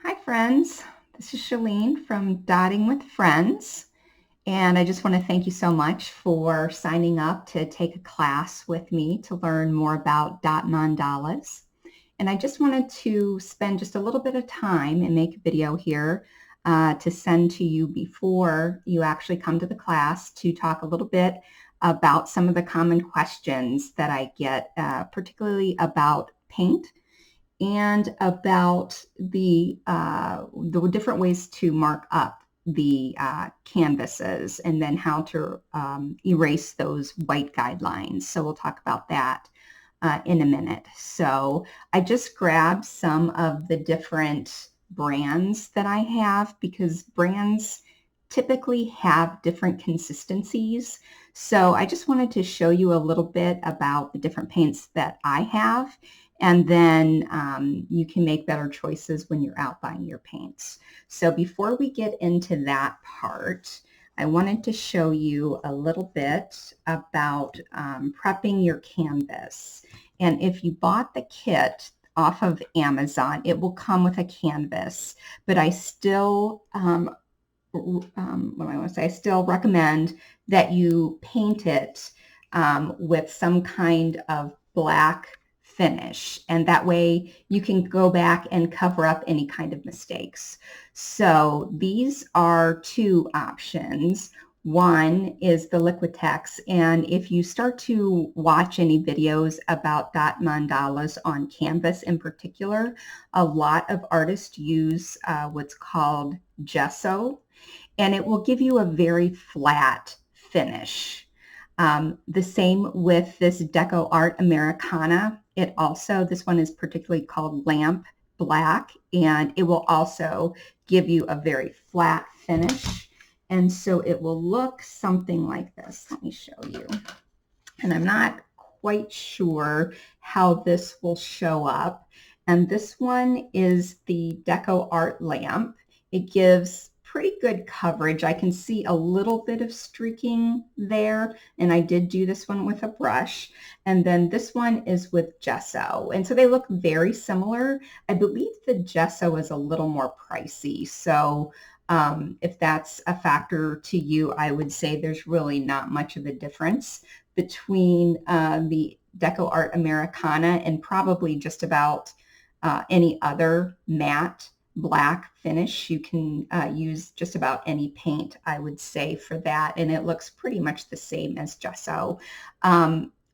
Hi friends, this is Shalene from Dotting with Friends, and I just want to thank you so much for signing up to take a class with me to learn more about dot mandalas. And I just wanted to spend just a little bit of time and make a video here to send to you before you actually come to the class to talk a little bit about some of the common questions that I get, particularly about paint and about the different ways to mark up the canvases and then how to erase those white guidelines. So we'll talk about that in a minute. So I just grabbed some of the different brands that I have because brands typically have different consistencies. So I just wanted to show you a little bit about the different paints that I have, and then you can make better choices when you're out buying your paints. So before we get into that part, I wanted to show you a little bit about prepping your canvas. And if you bought the kit off of Amazon, it will come with a canvas, but I still what I want to say, I still recommend that you paint it with some kind of black finish, and that way you can go back and cover up any kind of mistakes. So these are two options. One is the Liquitex, and if you start to watch any videos about dot mandalas on canvas in particular, a lot of artists use what's called gesso, and it will give you a very flat finish. The same with this Deco Art Americana. This one is particularly called Lamp Black, and it will also give you a very flat finish. And so it will look something like this. Let me show you. And I'm not quite sure how this will show up. And this one is the Deco Art Lamp. It gives pretty good coverage. I can see a little bit of streaking there, and I did do this one with a brush. And then this one is with gesso, and so they look very similar. I believe the gesso is a little more pricey, so if that's a factor to you, I would say there's really not much of a difference between the Deco Art Americana and probably just about any other matte black finish. You can use just about any paint, I would say, for that, and it looks pretty much the same as gesso.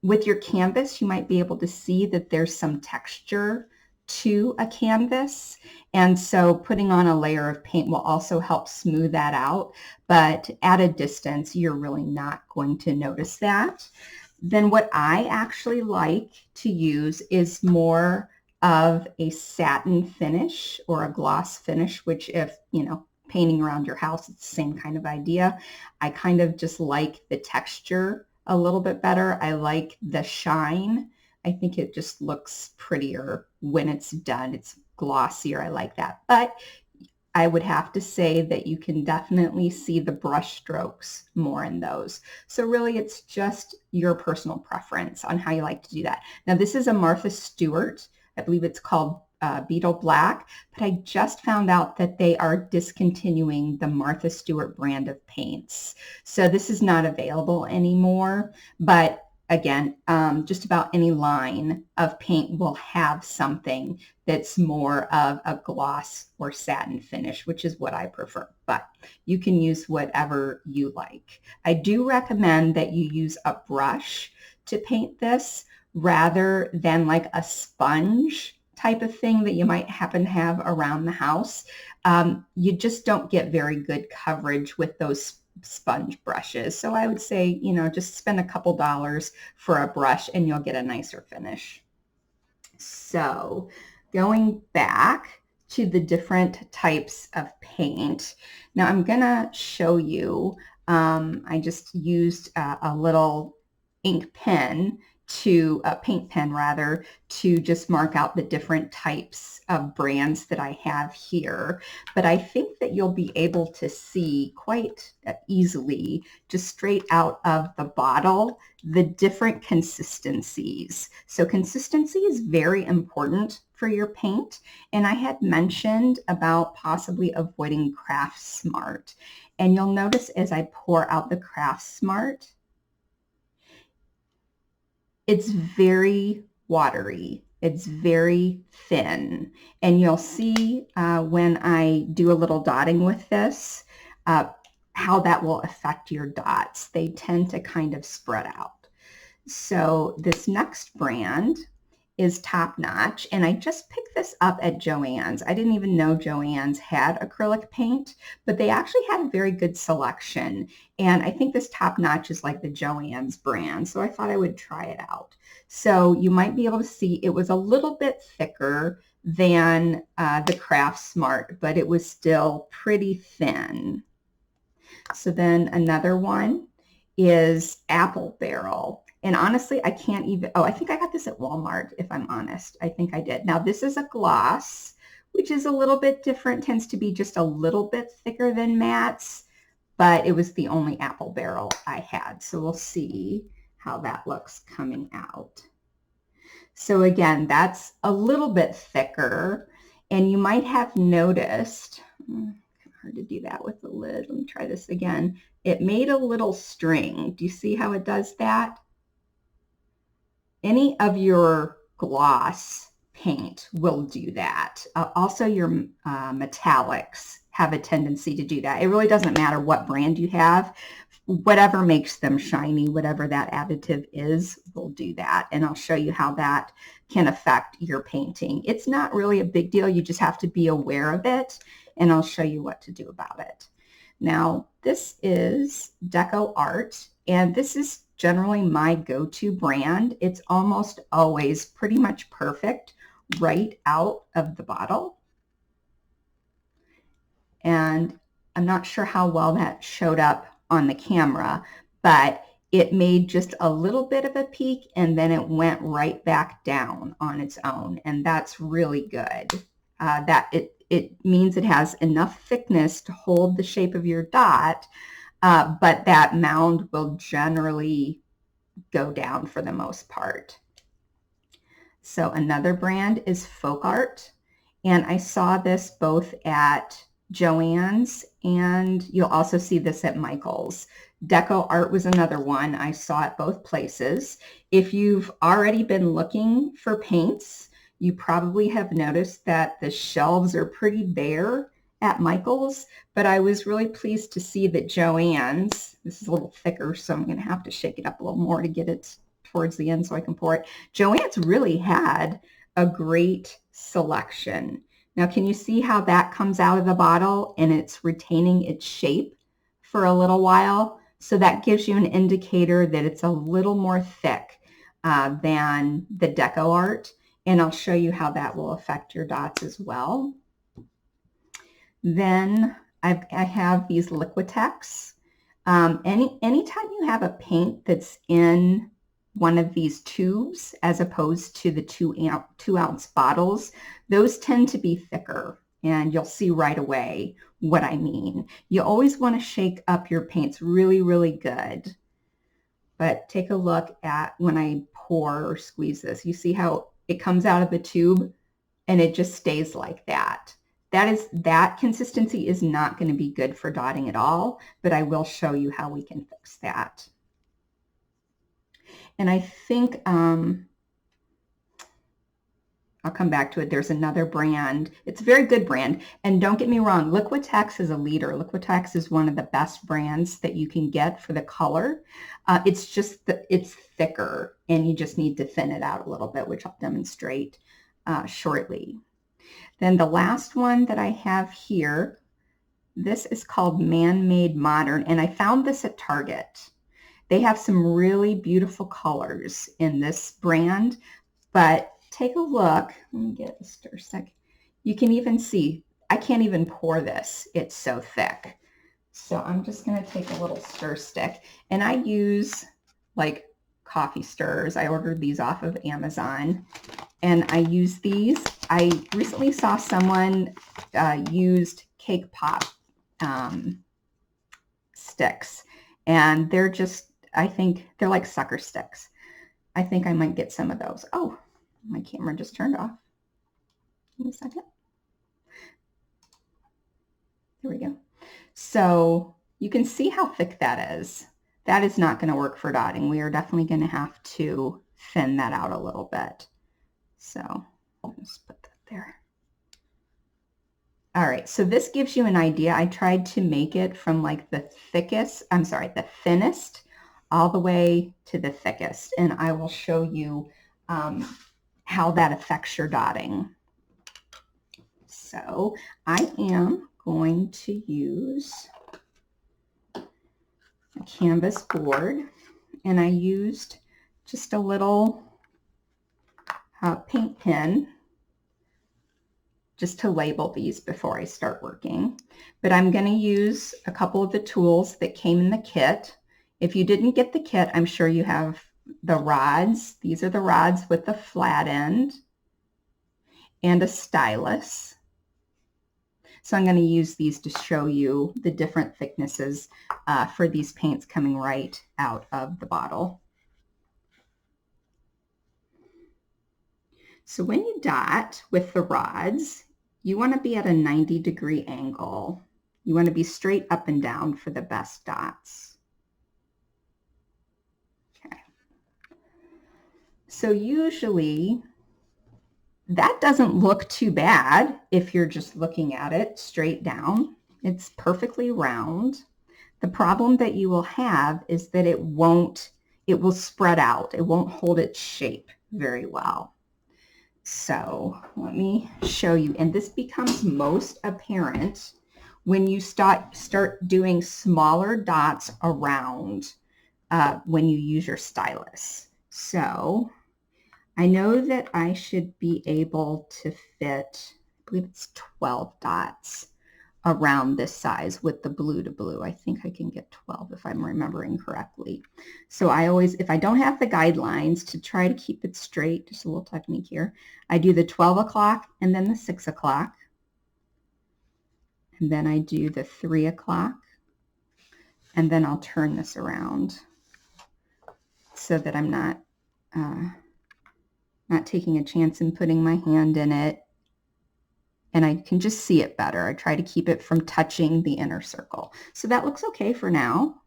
With your canvas, you might be able to see that there's some texture to a canvas, and so putting on a layer of paint will also help smooth that out, but at a distance you're really not going to notice that. Then what I actually like to use is more of a satin finish or a gloss finish, which, if painting around your house, it's the same kind of idea. I kind of just like the texture a little bit better. I like the shine. I think it just looks prettier when it's done. It's glossier. I like that. But I would have to say that you can definitely see the brush strokes more in those. So really it's just your personal preference on how you like to do that. Now this is a Martha Stewart. I believe it's called Beetle Black, but I just found out that they are discontinuing the Martha Stewart brand of paints. So this is not available anymore, but again, just about any line of paint will have something that's more of a gloss or satin finish, which is what I prefer, but you can use whatever you like. I do recommend that you use a brush to paint this rather than like a sponge type of thing that you might happen to have around the house. You just don't get very good coverage with those sponge brushes. So I would say, just spend a couple dollars for a brush and you'll get a nicer finish. So going back to the different types of paint. Now I'm gonna show you, I just used a little ink pen to a paint pen rather, to just mark out the different types of brands that I have here. But I think that you'll be able to see quite easily, just straight out of the bottle, the different consistencies. So consistency is very important for your paint. And I had mentioned about possibly avoiding Craft Smart. And you'll notice as I pour out the Craft Smart, it's very watery. It's very thin. And you'll see when I do a little dotting with this, how that will affect your dots. They tend to kind of spread out. So this next brand is Top Notch, and I just picked this up at Joann's. I didn't even know Joann's had acrylic paint, but they actually had a very good selection, and I think this Top Notch is like the Joann's brand, so I thought I would try it out. So you might be able to see it was a little bit thicker than the Craft Smart, but it was still pretty thin. So then another one is Apple Barrel. And honestly, I can't even, I think I got this at Walmart, if I'm honest. I think I did. Now this is a gloss, which is a little bit different, tends to be just a little bit thicker than mattes, but it was the only Apple Barrel I had. So we'll see how that looks coming out. So again, that's a little bit thicker, and you might have noticed, hard to do that with the lid. Let me try this again. It made a little string. Do you see how it does that? Any of your gloss paint will do that. Also, your metallics have a tendency to do that. It really doesn't matter what brand you have. Whatever makes them shiny, whatever that additive is, will do that. And I'll show you how that can affect your painting. It's not really a big deal. You just have to be aware of it, and I'll show you what to do about it. Now, this is Deco Art, and this is generally my go-to brand. It's almost always pretty much perfect right out of the bottle. And I'm not sure how well that showed up on the camera, but it made just a little bit of a peak, and then it went right back down on its own, and that's really good. It means it has enough thickness to hold the shape of your dot, but that mound will generally go down for the most part. So another brand is Folk Art, and I saw this both at Joann's, and you'll also see this at Michael's. Deco Art was another one. I saw at both places. If you've already been looking for paints, you probably have noticed that the shelves are pretty bare at Michael's, but I was really pleased to see that Joann's, this is a little thicker, so I'm going to have to shake it up a little more to get it towards the end so I can pour it. Joann's really had a great selection. Now, can you see how that comes out of the bottle and it's retaining its shape for a little while? So that gives you an indicator that it's a little more thick than the Deco Art, and I'll show you how that will affect your dots as well. Then I have these Liquitex. Anytime you have a paint that's in one of these tubes as opposed to the 2-ounce bottles, those tend to be thicker, and you'll see right away what I mean. You always want to shake up your paints really, really good. But take a look at when I pour or squeeze this. You see how it comes out of the tube and it just stays like that. That consistency is not going to be good for dotting at all, but I will show you how we can fix that. And I think I'll come back to it. There's another brand. It's a very good brand. And don't get me wrong, Liquitex is a leader. Liquitex is one of the best brands that you can get for the color. It's just that it's thicker, and you just need to thin it out a little bit, which I'll demonstrate shortly. Then the last one that I have here, this is called Man-Made Modern, and I found this at Target. They have some really beautiful colors in this brand, but take a look. Let me get a stir stick. You can even see, I can't even pour this. It's so thick. So I'm just going to take a little stir stick, and I use like coffee stirrers. I ordered these off of Amazon, and I use these. I recently saw someone used cake pop sticks, and they're just, I think they're like sucker sticks. I think I might get some of those. Oh, my camera just turned off. Give me a second. There we go. So you can see how thick that is. That is not going to work for dotting. We are definitely going to have to thin that out a little bit. So I'll just put that there. All right, so this gives you an idea. I tried to make it from like the thinnest all the way to the thickest, and I will show you how that affects your dotting. So I am going to use a canvas board, and I used just a little paint pen just to label these before I start working. But I'm going to use a couple of the tools that came in the kit. If you didn't get the kit, I'm sure you have the rods. These are the rods with the flat end and a stylus. So I'm going to use these to show you the different thicknesses for these paints coming right out of the bottle. So when you dot with the rods, you want to be at a 90-degree angle. You want to be straight up and down for the best dots. Okay. So usually that doesn't look too bad if you're just looking at it straight down. It's perfectly round. The problem that you will have is that it will spread out. It won't hold its shape very well. So let me show you, and this becomes most apparent when you start doing smaller dots around when you use your stylus. So I know that I should be able to fit, I believe it's 12 dots around this size with the blue to blue. I think I can get 12 if I'm remembering correctly. So I always, if I don't have the guidelines, to try to keep it straight, just a little technique here, I do the 12 o'clock and then the 6 o'clock. And then I do the 3 o'clock. And then I'll turn this around so that I'm not taking a chance in putting my hand in it. And I can just see it better. I try to keep it from touching the inner circle. So that looks okay for now.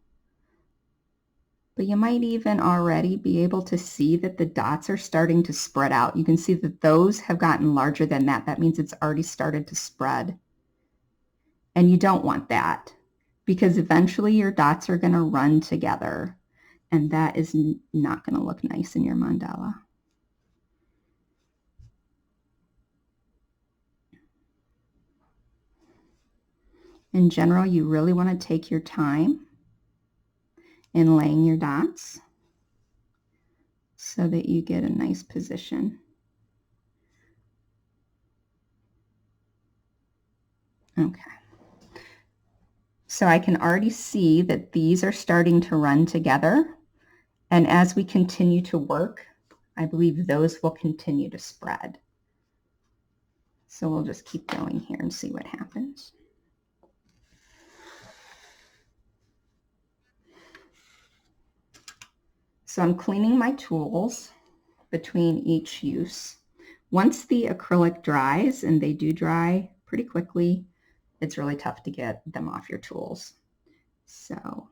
But you might even already be able to see that the dots are starting to spread out. You can see that those have gotten larger than that. That means it's already started to spread. And you don't want that, because eventually your dots are going to run together. And that is not going to look nice in your mandala. In general, you really want to take your time in laying your dots so that you get a nice position. Okay. So I can already see that these are starting to run together. And as we continue to work, I believe those will continue to spread. So we'll just keep going here and see what happens. So I'm cleaning my tools between each use. Once the acrylic dries, and they do dry pretty quickly, it's really tough to get them off your tools. So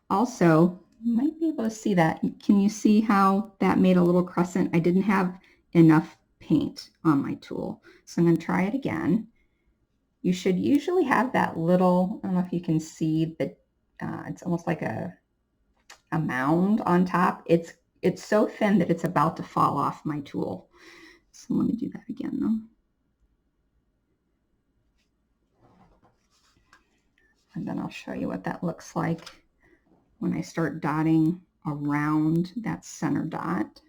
also, you might be able to see that. Can you see how that made a little crescent? I didn't have enough paint on my tool. So I'm going to try it again. You should usually have that little, I don't know if you can see that it's almost like a mound on top. It's so thin that it's about to fall off my tool. So let me do that again though. And then I'll show you what that looks like when I start dotting around that center dot.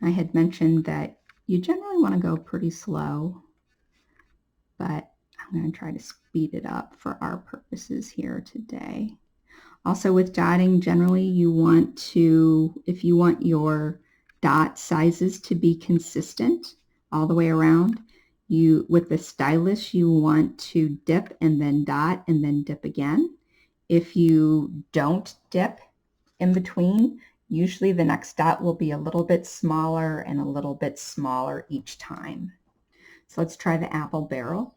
I had mentioned that you generally want to go pretty slow, but I'm going to try to speed it up for our purposes here today. Also with dotting, generally you want to, if you want your dot sizes to be consistent all the way around, with the stylus, you want to dip and then dot and then dip again. If you don't dip in between, usually the next dot will be a little bit smaller and a little bit smaller each time. So let's try the apple barrel.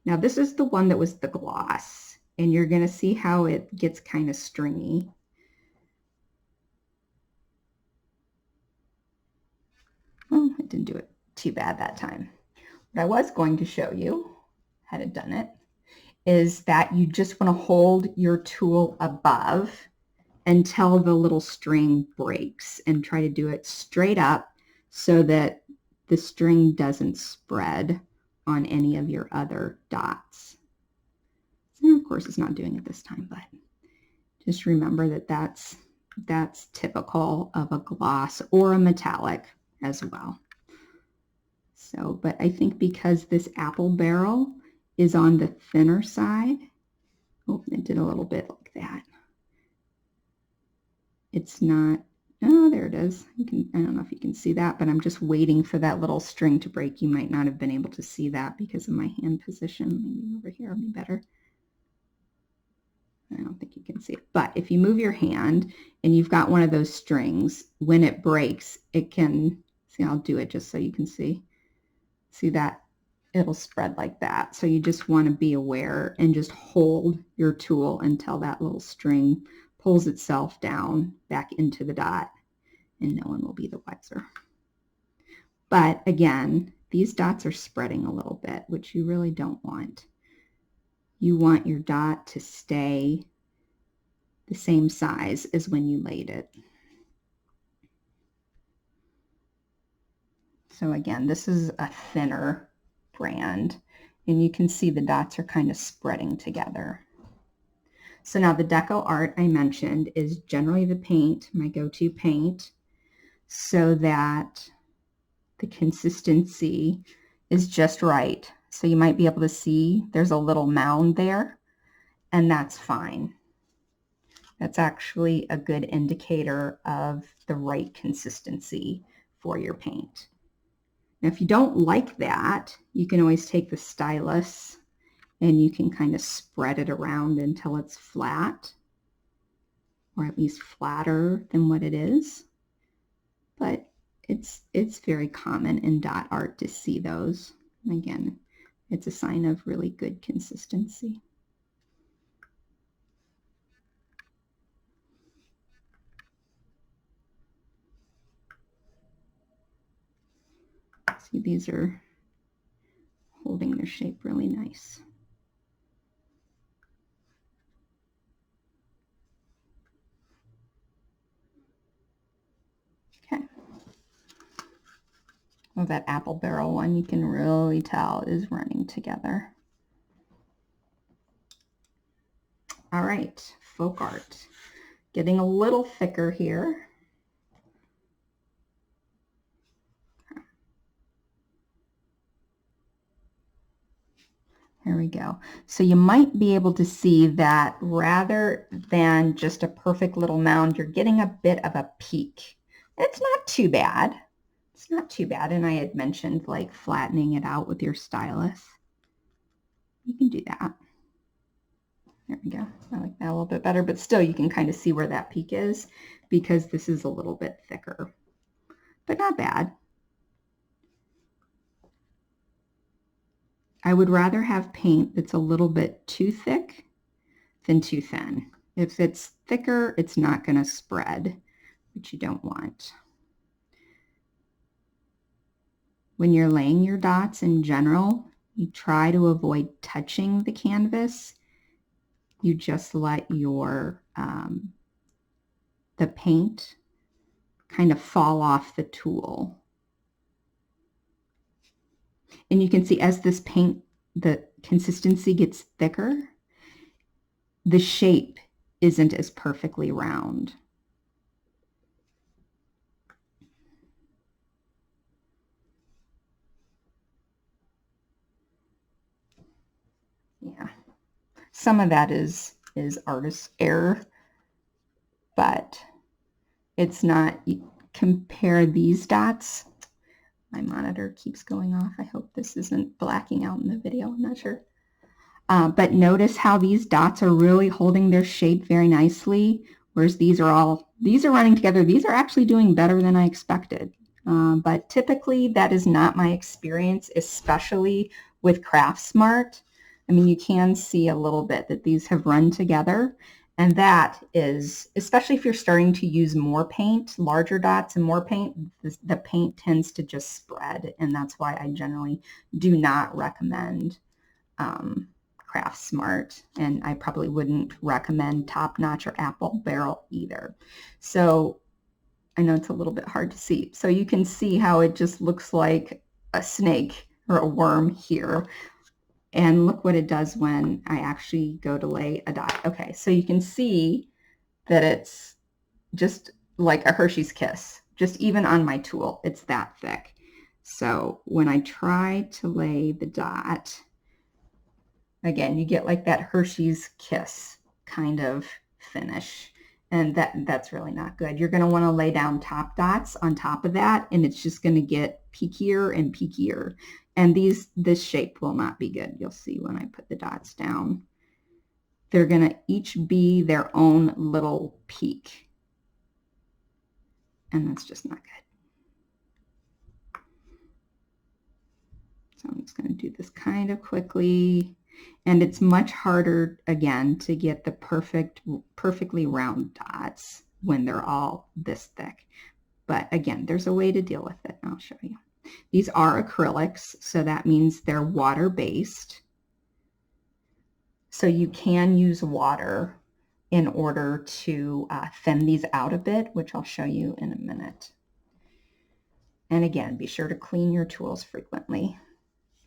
Now this is the one that was the gloss, and you're going to see how it gets kind of stringy. Well, it didn't do it too bad that time. What I was going to show you, had it done it, is that you just want to hold your tool above until the little string breaks, and try to do it straight up so that the string doesn't spread on any of your other dots. And of course, it's not doing it this time, but just remember that that's typical of a gloss or a metallic as well. So, but I think because this apple barrel is on the thinner side, oh, it did a little bit like that. It's not, oh, there it is. I don't know if you can see that, but I'm just waiting for that little string to break. You might not have been able to see that because of my hand position. Maybe over here would be better. I don't think you can see it. But if you move your hand and you've got one of those strings, when it breaks, it can, see, I'll do it just so you can see. See that? It'll spread like that. So you just want to be aware and just hold your tool until that little string pulls itself down back into the dot, and no one will be the wiser. But again, these dots are spreading a little bit, which you really don't want. You want your dot to stay the same size as when you laid it. So again, this is a thinner brand, and you can see the dots are kind of spreading together. So now the Deco Art I mentioned is generally the paint, my go-to paint, so that the consistency is just right. So you might be able to see there's a little mound there, and that's fine. That's actually a good indicator of the right consistency for your paint. Now, if you don't like that, you can always take the stylus and you can kind of spread it around until it's flat, or at least flatter than what it is. But it's very common in dot art to see those. Again, it's a sign of really good consistency. See, these are holding their shape really nice. Okay. Well, that apple barrel one, you can really tell is running together. All right, folk art. Getting a little thicker here. There we go. So you might be able to see that rather than just a perfect little mound, you're getting a bit of a peak. It's not too bad. It's not too bad. And I had mentioned like flattening it out with your stylus. You can do that. There we go. I like that a little bit better, but still you can kind of see where that peak is because this is a little bit thicker, but not bad. I would rather have paint that's a little bit too thick than too thin. If it's thicker, it's not going to spread, which you don't want. When you're laying your dots in general, you try to avoid touching the canvas. You just let your the paint kind of fall off the tool. And you can see as this paint, the consistency gets thicker, the shape isn't as perfectly round. Yeah, some of that is artist's error, but it's not. Compare these dots. My monitor keeps going off. I hope this isn't blacking out in the video. I'm not sure. But notice how these dots are really holding their shape very nicely, whereas these are running together. These are actually doing better than I expected. But typically that is not my experience, especially with CraftSmart. I mean, you can see a little bit that these have run together. And that is, especially if you're starting to use more paint, larger dots and more paint, the paint tends to just spread. And that's why I generally do not recommend CraftSmart, and I probably wouldn't recommend Top Notch or Apple Barrel either. So I know it's a little bit hard to see. So you can see how it just looks like a snake or a worm here. And look what it does when I actually go to lay a dot. Okay, so you can see that it's just like a Hershey's Kiss, just even on my tool, it's that thick. So when I try to lay the dot, again, you get like that Hershey's Kiss kind of finish. And that's really not good. You're going to want to lay down top dots on top of that, and it's just going to get peakier and peakier. And this shape will not be good. You'll see when I put the dots down. They're going to each be their own little peak. And that's just not good. So I'm just going to do this kind of quickly. And it's much harder, again, to get the perfectly round dots when they're all this thick. But again, there's a way to deal with it. I'll show you. These are acrylics, so that means they're water-based. So you can use water in order to thin these out a bit, which I'll show you in a minute. And again, be sure to clean your tools frequently.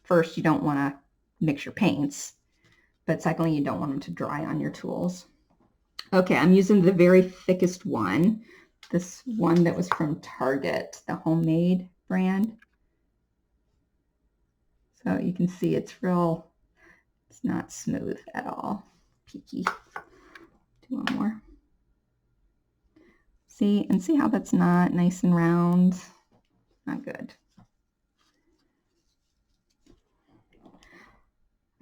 First, you don't want to mix your paints, but secondly, you don't want them to dry on your tools. Okay, I'm using the very thickest one, this one that was from Target, the Homemade brand. So you can see it's not smooth at all, peaky. Do one more. See how that's not nice and round? Not good.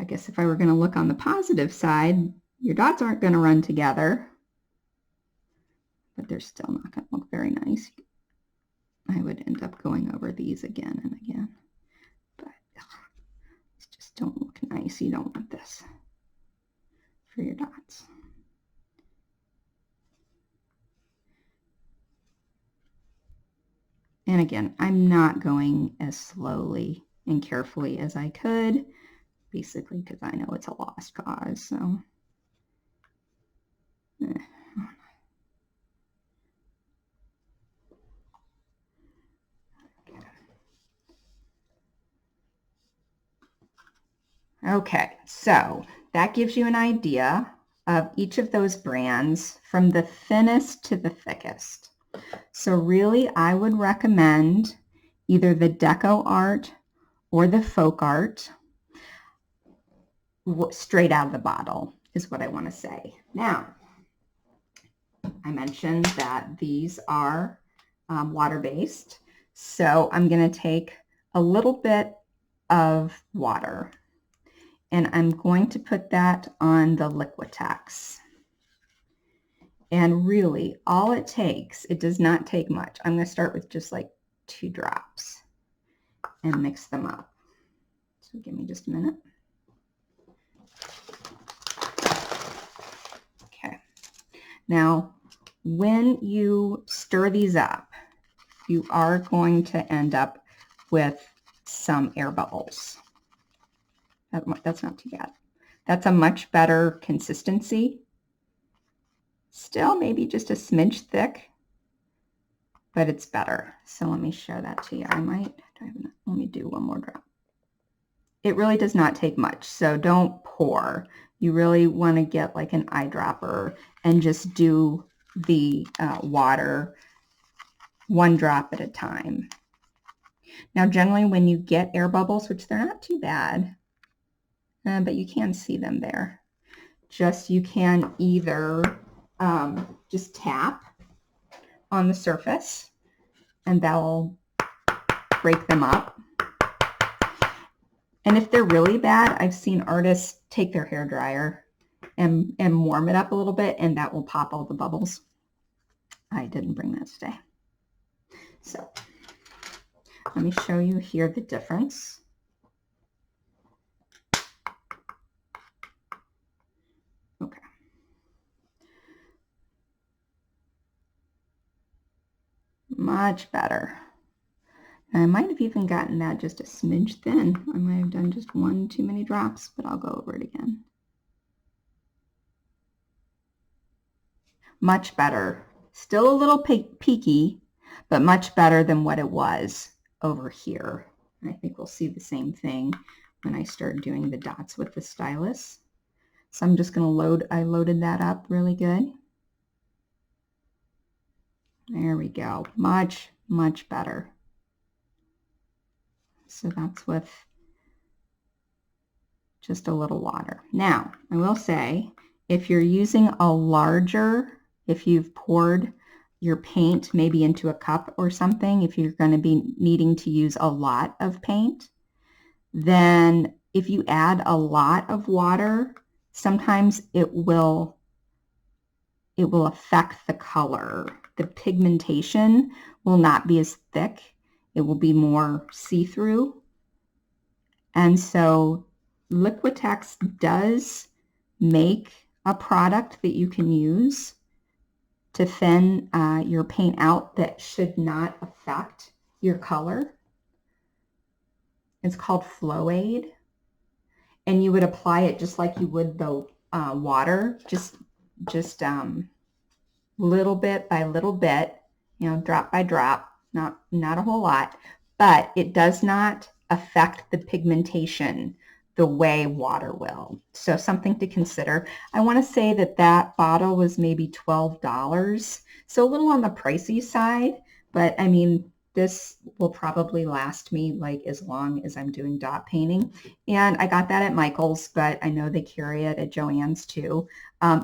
I guess if I were going to look on the positive side, your dots aren't going to run together, but they're still not going to look very nice. I would end up going over these again and again, but these just don't look nice. You don't want this for your dots. And again, I'm not going as slowly and carefully as I could, basically because I know it's a lost cause. So okay, so that gives you an idea of each of those brands from the thinnest to the thickest. So really, I would recommend either the Deco Art or the Folk Art straight out of the bottle is what I want to say. Now, I mentioned that these are water-based, so I'm going to take a little bit of water and I'm going to put that on the Liquitex. And really, all it takes, it does not take much. I'm going to start with just like 2 drops and mix them up. So give me just a minute. Okay. Now, when you stir these up, you are going to end up with some air bubbles. That's not too bad. That's a much better consistency. Still maybe just a smidge thick, but it's better. So let me show that to you. Let me do one more drop. It really does not take much, so don't pour. you really want to get like an eyedropper and just do the water one drop at a time. Now, generally when you get air bubbles, which they're not too bad, but you can see them there, you can either just tap on the surface and that'll break them up. And if they're really bad, I've seen artists take their hairdryer and warm it up a little bit, and that will pop all the bubbles. I didn't bring that today. So let me show you here the difference. Okay. Much better. And I might have even gotten that just a smidge thin. I might have done just one too many drops, but I'll go over it again. Much better. Still a little peaky, but much better than what it was over here. And I think we'll see the same thing when I start doing the dots with the stylus. So I'm just going to I loaded that up really good. There we go. Much, much better. So that's with just a little water. Now, I will say, if you're using a larger, if you've poured your paint maybe into a cup or something, if you're going to be needing to use a lot of paint, then if you add a lot of water, sometimes it will affect the color. The pigmentation will not be as thick. It will be more see-through. And so Liquitex does make a product that you can use to thin your paint out that should not affect your color. It's called Flow Aid. And you would apply it just like you would the water, just little bit by little bit, drop by drop, not a whole lot, but it does not affect the pigmentation the way water will. So something to consider. I want to say that bottle was maybe $12. So a little on the pricey side, but I mean, this will probably last me like as long as I'm doing dot painting. And I got that at Michael's, but I know they carry it at Joann's too.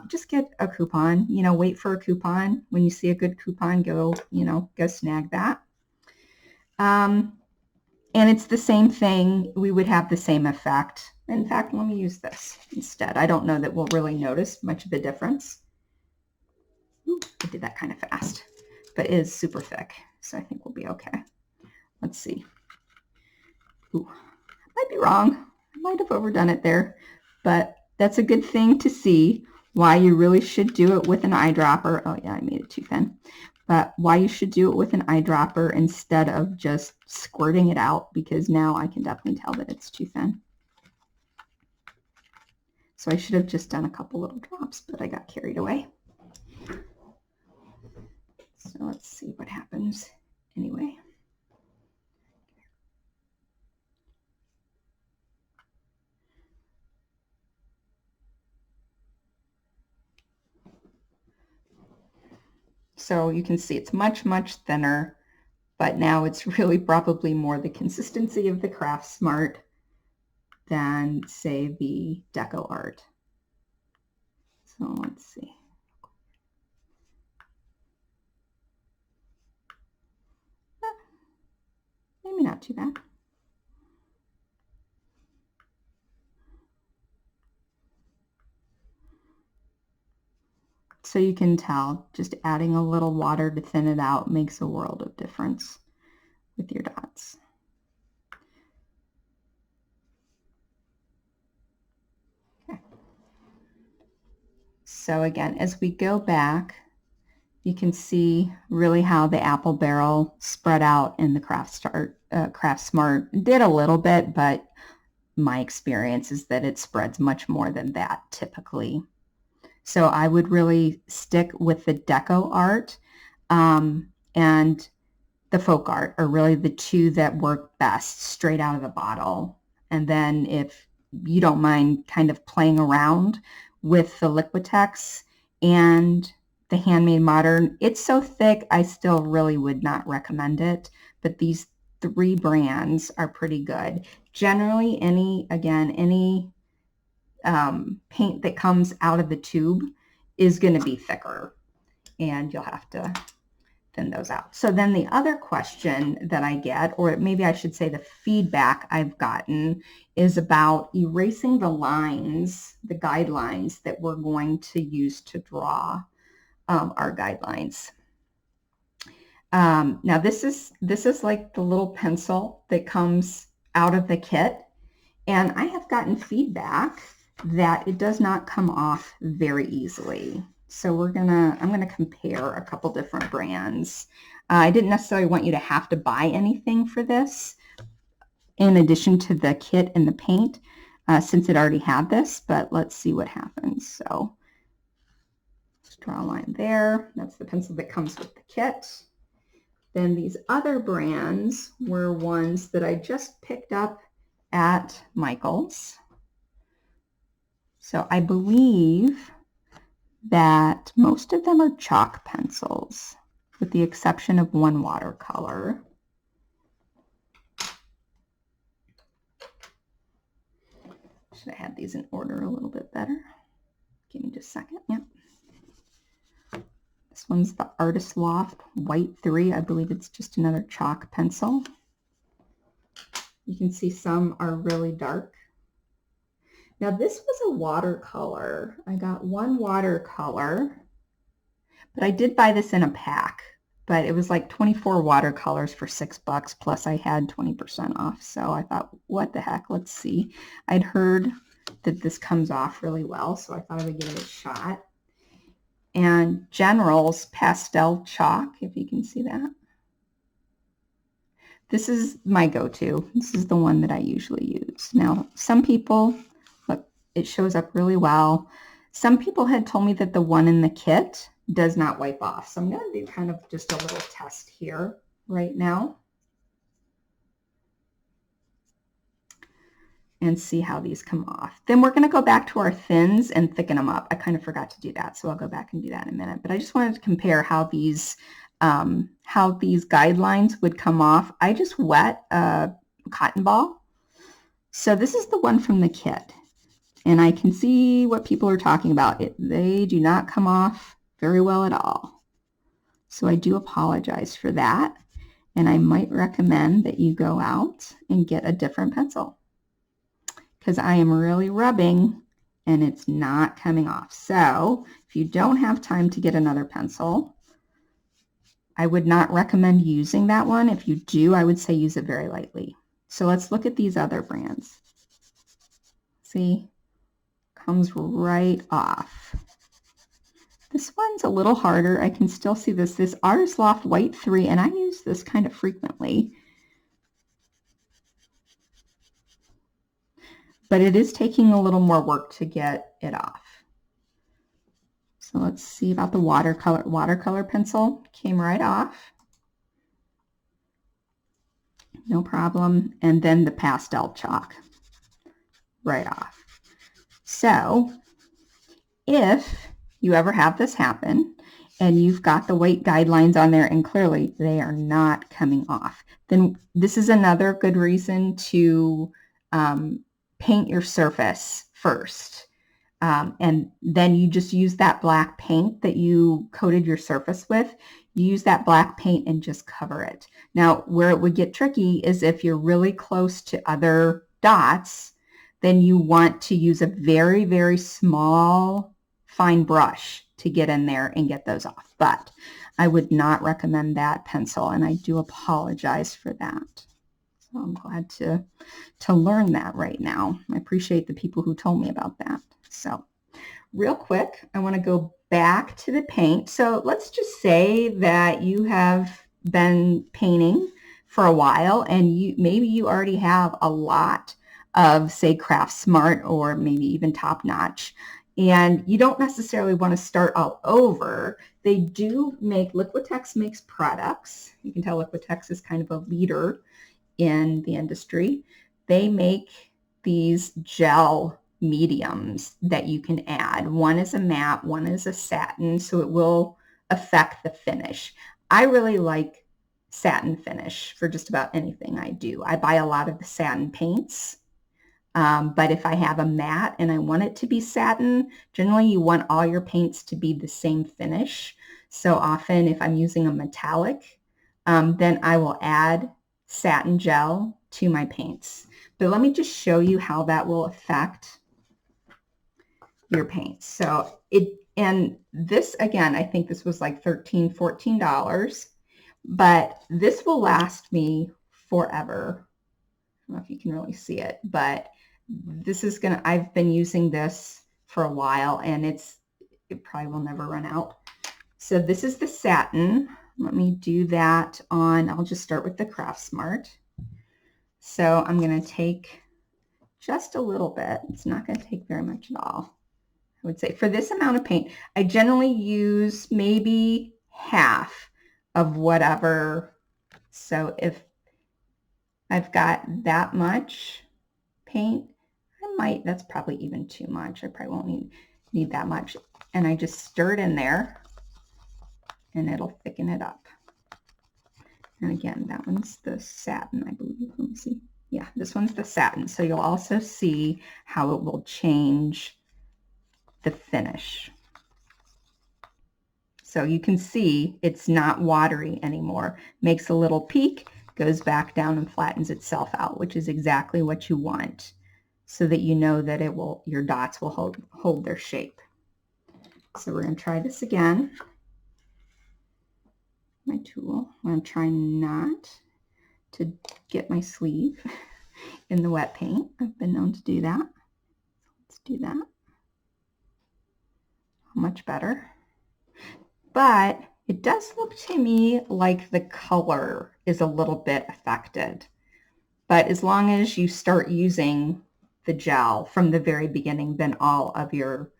Just get a coupon, wait for a coupon. When you see a good coupon, go snag that. And it's the same thing. We would have the same effect. In fact, let me use this instead. I don't know that we'll really notice much of a difference. Ooh, I did that kind of fast, but it is super thick. So I think we'll be okay. Let's see. Ooh, I might be wrong. I might have overdone it there, but that's a good thing to see why you really should do it with an eyedropper. Oh yeah, I made it too thin. But why you should do it with an eyedropper instead of just squirting it out, because now I can definitely tell that it's too thin. So I should have just done a couple little drops, but I got carried away. So let's see what happens anyway. So you can see it's much, much thinner, but now it's really probably more the consistency of the Craft Smart than, say, the Deco Art. So let's see. Maybe not too bad. So you can tell just adding a little water to thin it out makes a world of difference with your dots. Okay. So again, as we go back, you can see really how the apple barrel spread out in the Craft Smart. Did a little bit, but my experience is that it spreads much more than that typically. So I would really stick with the Deco Art and the Folk Art are really the two that work best straight out of the bottle. And then if you don't mind kind of playing around with the Liquitex and the Handmade Modern. It's so thick, I still really would not recommend it, but these 3 brands are pretty good. Generally, any paint that comes out of the tube is going to be thicker, and you'll have to thin those out. So then the other question that I get, or maybe I should say the feedback I've gotten, is about erasing the lines, the guidelines that we're going to use to draw our guidelines. Now this is like the little pencil that comes out of the kit, and I have gotten feedback that it does not come off very easily. So I'm gonna compare a couple different brands. I didn't necessarily want you to have to buy anything for this in addition to the kit and the paint, since it already had this, but let's see what happens. So let's draw a line there. That's the pencil that comes with the kit. Then these other brands were ones that I just picked up at Michael's. So I believe that most of them are chalk pencils, with the exception of one watercolor. Should I have these in order a little bit better? Give me just a second. Yep. This one's the Artist Loft White 3. I believe it's just another chalk pencil. You can see some are really dark. Now this was a watercolor. I got one watercolor, but I did buy this in a pack, but it was like 24 watercolors for $6, plus I had 20% off. So I thought, what the heck, let's see. I'd heard that this comes off really well, so I thought I would give it a shot. And General's Pastel Chalk, if you can see that. This is my go-to. This is the one that I usually use. Now, some people, look, it shows up really well. Some people had told me that the one in the kit does not wipe off. So I'm going to do kind of just a little test here right now and see how these come off. Then we're going to go back to our thins and thicken them up. I kind of forgot to do that, so I'll go back and do that in a minute. But I just wanted to compare how these guidelines would come off. I just wet a cotton ball. So this is the one from the kit, and I can see what people are talking about. They do not come off very well at all. So I do apologize for that, and I might recommend that you go out and get a different pencil, because I am really rubbing and it's not coming off. So if you don't have time to get another pencil, I would not recommend using that one. If you do, I would say use it very lightly. So let's look at these other brands. See, comes right off. This one's a little harder. I can still see this Artist Loft White 3, and I use this kind of frequently. But it is taking a little more work to get it off. So let's see about the watercolor pencil. Came right off. No problem. And then the pastel chalk. Right off. So if you ever have this happen and you've got the weight guidelines on there and clearly they are not coming off, then this is another good reason to paint your surface first. And then you just use that black paint that you coated your surface with. You use that black paint and just cover it. Now, where it would get tricky is if you're really close to other dots, then you want to use a very, very small, fine brush to get in there and get those off. But I would not recommend that pencil, and I do apologize for that. So I'm glad to learn that right now. I appreciate the people who told me about that. So real quick, I want to go back to the paint. So let's just say that you have been painting for a while and maybe you already have a lot of, say, Craft Smart or maybe even Top Notch, and you don't necessarily want to start all over. They do make, Liquitex makes products. You can tell Liquitex is kind of a leader in the industry. They make these gel mediums that you can add. One is a matte, one is a satin, so it will affect the finish. I really like satin finish for just about anything I do. I buy a lot of the satin paints, but if I have a matte and I want it to be satin, generally you want all your paints to be the same finish. So often if I'm using a metallic, then I will add satin gel to my paints. But let me just show you how that will affect your paints. So and this, again, I think this was like $13, $14, but this will last me forever. I don't know if you can really see it, but this is I've been using this for a while and it probably will never run out. So this is the satin. Let me do that on, I'll just start with the Craft Smart. So I'm going to take just a little bit. It's not going to take very much at all. I would say for this amount of paint, I generally use maybe half of whatever. So if I've got that much paint, that's probably even too much. I probably won't need that much. And I just stir it in there and it'll thicken it up. And again, that one's the satin, I believe. Let me see. Yeah, this one's the satin. So you'll also see how it will change the finish. So you can see it's not watery anymore. Makes a little peak, goes back down and flattens itself out, which is exactly what you want, so that you know that your dots will hold their shape. So we're going to try this again. My tool. I'm going to try not to get my sleeve in the wet paint. I've been known to do that. Let's do that. Much better. But it does look to me like the color is a little bit affected. But as long as you start using the gel from the very beginning, then all of your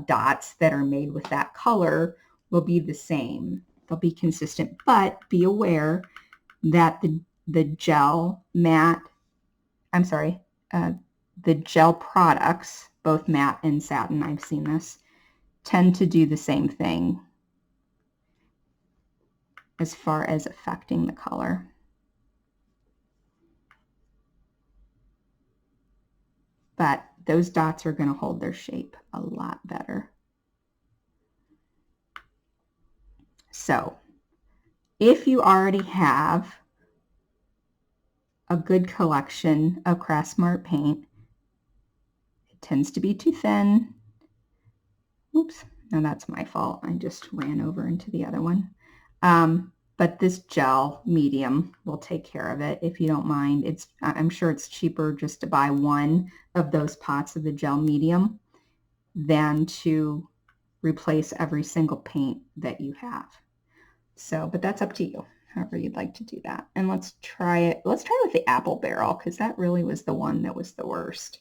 dots that are made with that color will be the same. They'll be consistent, but be aware that the gel the gel products, both matte and satin, I've seen this, tend to do the same thing as far as affecting the color. But those dots are going to hold their shape a lot better. So if you already have a good collection of Craft Smart paint, it tends to be too thin. Oops, no, that's my fault. I just ran over into the other one. But this gel medium will take care of it if you don't mind. I'm sure it's cheaper just to buy one of those pots of the gel medium than to replace every single paint that you have. So, but that's up to you, however you'd like to do that. And let's try it. Let's try it with the apple barrel, because that really was the one that was the worst.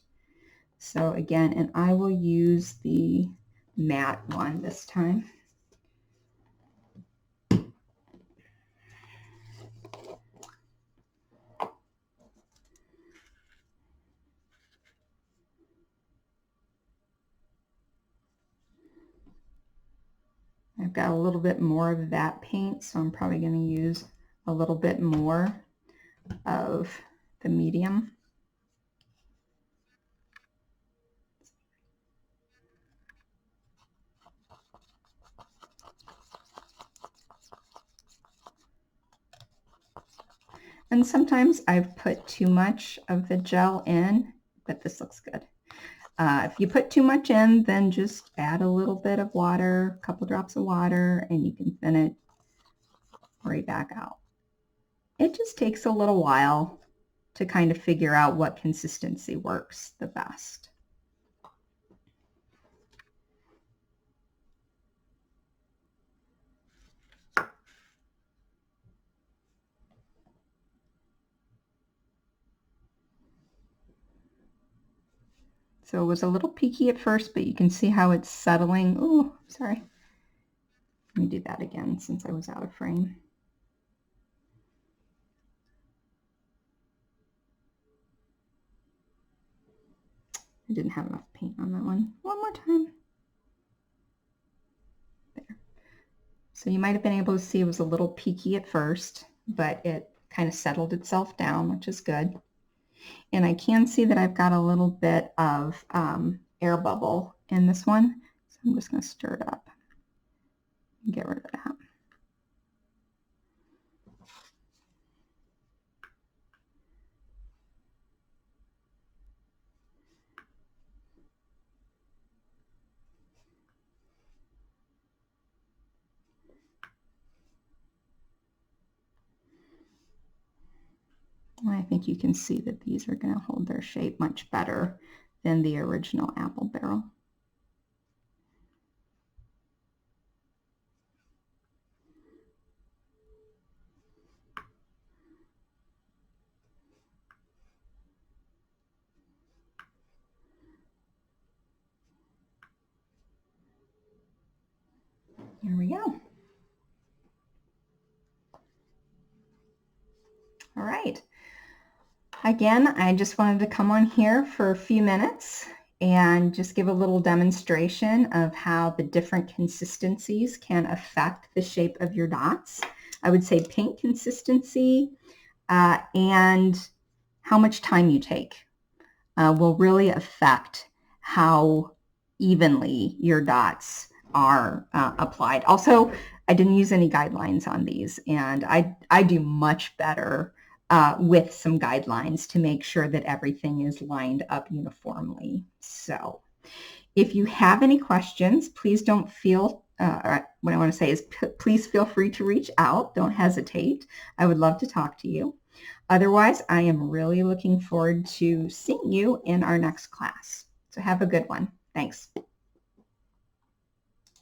So again, and I will use the matte one this time. I've got a little bit more of that paint, so I'm probably going to use a little bit more of the medium. And sometimes I've put too much of the gel in, but this looks good. If you put too much in, then just add a little bit of water, a couple drops of water, and you can thin it right back out. It just takes a little while to kind of figure out what consistency works the best. So it was a little peaky at first, but you can see how it's settling. Oh, sorry. Let me do that again since I was out of frame. I didn't have enough paint on that one. One more time. There. So you might have been able to see it was a little peaky at first, but it kind of settled itself down, which is good. And I can see that I've got a little bit of air bubble in this one. So I'm just going to stir it up and get rid of that. I think you can see that these are going to hold their shape much better than the original apple barrel. Here we go. All right. Again, I just wanted to come on here for a few minutes and just give a little demonstration of how the different consistencies can affect the shape of your dots. I would say paint consistency and how much time you take will really affect how evenly your dots are applied. Also, I didn't use any guidelines on these, and I do much better with some guidelines to make sure that everything is lined up uniformly. So if you have any questions, please don't feel, what I want to say is please feel free to reach out. Don't hesitate. I would love to talk to you. Otherwise, I am really looking forward to seeing you in our next class. So have a good one. Thanks.